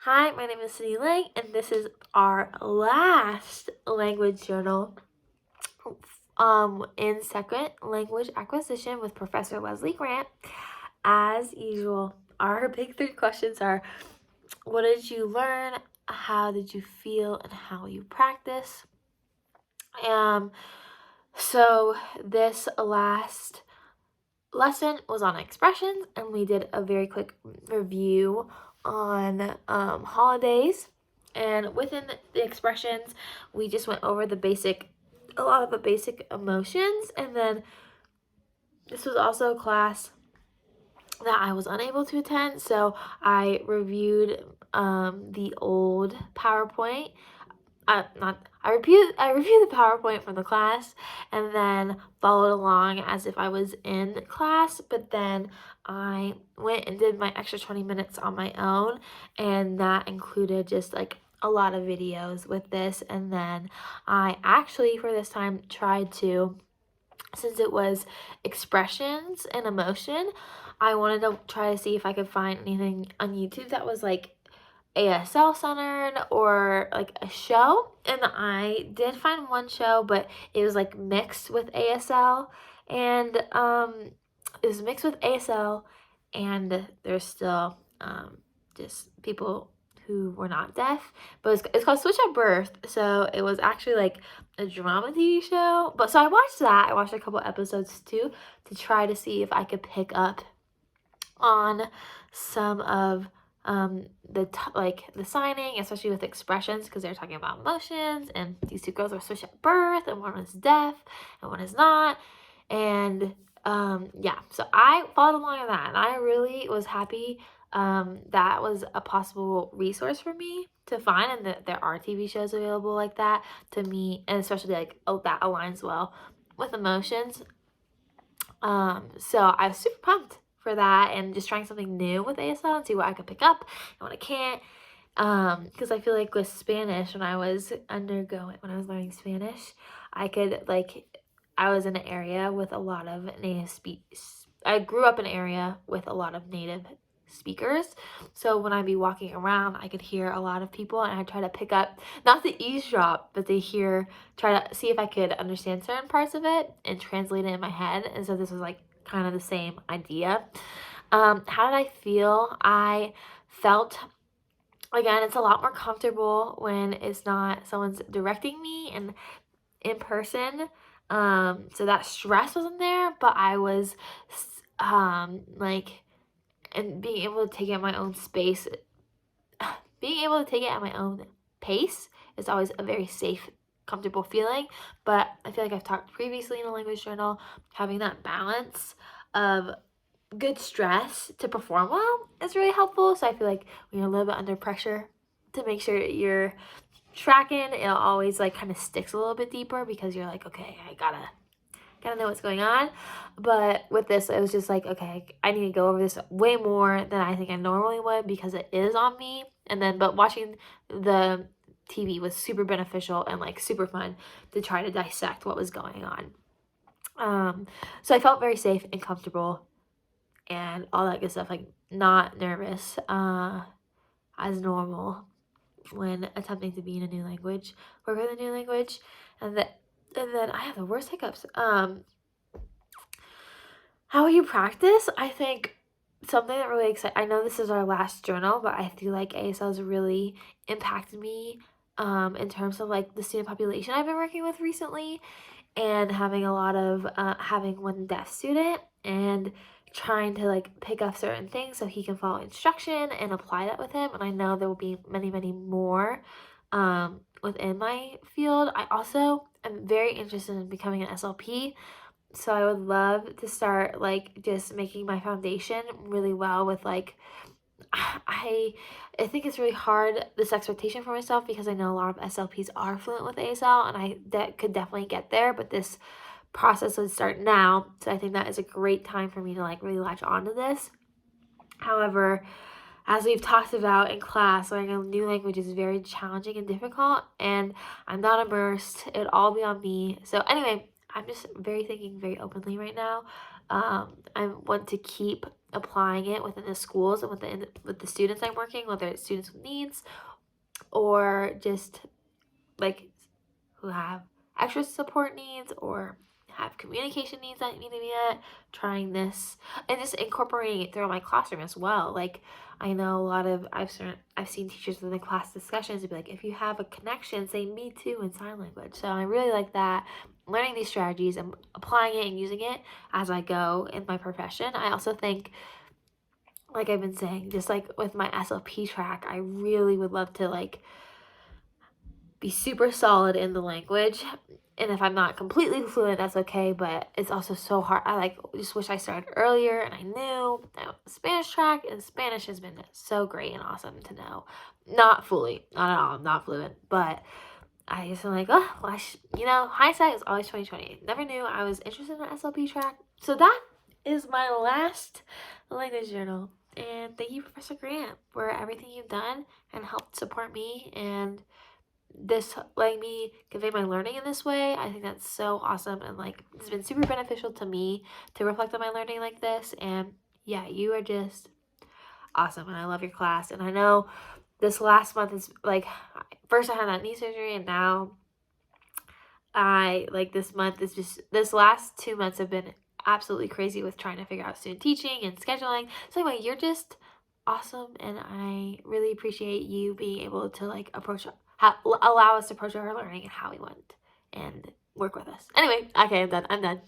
Hi, my name is Cindy Lang, and this is our last language journal in second language acquisition with Professor Leslie Grant. As usual, our big three questions are: what did you learn? How did you feel? And how you practice? So this last lesson was on expressions, and we did a very quick review on holidays. And within the expressions, we just went over a lot of the basic emotions. And then this was also a class that I was unable to attend, so I reviewed the old PowerPoint. I reviewed the PowerPoint from the class and then followed along as if I was in class, but then I went and did my extra 20 minutes on my own, and that included just like a lot of videos with this. And then I actually for this time tried to, since it was expressions and emotion, I wanted to try to see if I could find anything on YouTube that was like ASL centered or like a show. And I did find one show, but it was like mixed with ASL, and it was mixed with ASL, and there's still just people who were not deaf, but it's called Switch at Birth. So it was actually like a drama TV show. But so I watched that. I watched a couple episodes too to try to see if I could pick up on some of the signing, especially with expressions, because they're talking about emotions, and these two girls were switched at birth, and one is deaf and one is not. And yeah, so I followed along on that, and I really was happy that was a possible resource for me to find, and that there are TV shows available like that to me, and especially like, oh, that aligns well with emotions. So I was super pumped for that, and just trying something new with ASL and see what I could pick up and what I can't. Because I feel like with Spanish, when I was learning Spanish, I was in an area with a lot of native speakers. I grew up in an area with a lot of native speakers, so when I'd be walking around, I could hear a lot of people, and I try to pick up, not to eavesdrop, but try to see if I could understand certain parts of it and translate it in my head. And so this was like kind of the same idea. How did I feel? I felt, again, it's a lot more comfortable when it's not someone's directing me and in person. So that stress wasn't there, but I was and being able to take it at my own space, being able to take it at my own pace is always a very safe, comfortable feeling. But I feel like I've talked previously in a language journal, having that balance of good stress to perform well is really helpful. So I feel like when you're a little bit under pressure to make sure you're tracking, it always like kind of sticks a little bit deeper, because you're like, okay, I gotta know what's going on. But with this, it was just like, okay, I need to go over this way more than I think I normally would, because it is on me. And then, but watching the TV was super beneficial and like super fun to try to dissect what was going on. So I felt very safe and comfortable and all that good stuff, like not nervous as normal when attempting to be in a new language, work with a new language. And then I have the worst hiccups. How you practice? I think something that really excites, I know this is our last journal, but I feel like ASL has really impacted me in terms of like the student population I've been working with recently, and having one deaf student and trying to like pick up certain things so he can follow instruction and apply that with him. And I know there will be many, many more within my field. I also am very interested in becoming an SLP, so I would love to start like just making my foundation really well with like, I think it's really hard, this expectation for myself, because I know a lot of SLPs are fluent with ASL, and could definitely get there, but this process would start now. So I think that is a great time for me to like really latch onto this. However, as we've talked about in class, learning a new language is very challenging and difficult, and I'm not immersed. It'd all be on me. So anyway, I'm just thinking very openly right now. I want to keep applying it within the schools and with the students I'm working, whether it's students with needs or just like who have extra support needs or have communication needs that need to be met, trying this and just incorporating it through my classroom as well. Like I know a lot of I've seen teachers in the class discussions be like, if you have a connection, say me too in sign language. So I really like that, learning these strategies and applying it and using it as I go in my profession. I also think, like I've been saying, just like with my SLP track, I really would love to like be super solid in the language. And if I'm not completely fluent, that's okay, but it's also so hard. I like just wish I started earlier and I knew that Spanish track, and Spanish has been so great and awesome to know. Not fully, not at all, I'm not fluent, but I just am like, oh, well, hindsight is always 2020. Never knew I was interested in the SLP track. So that is my last language journal. And thank you, Professor Grant, for everything you've done and helped support me and this letting me convey my learning in this way. I think that's so awesome, and like it's been super beneficial to me to reflect on my learning like this. And yeah, you are just awesome, and I love your class. And I know this last month is like, first I had that knee surgery, and now I like this last 2 months have been absolutely crazy with trying to figure out student teaching and scheduling. So anyway, you're just awesome, and I really appreciate you being able to like allow us to approach our learning and how we want and work with us. Anyway, okay, I'm done.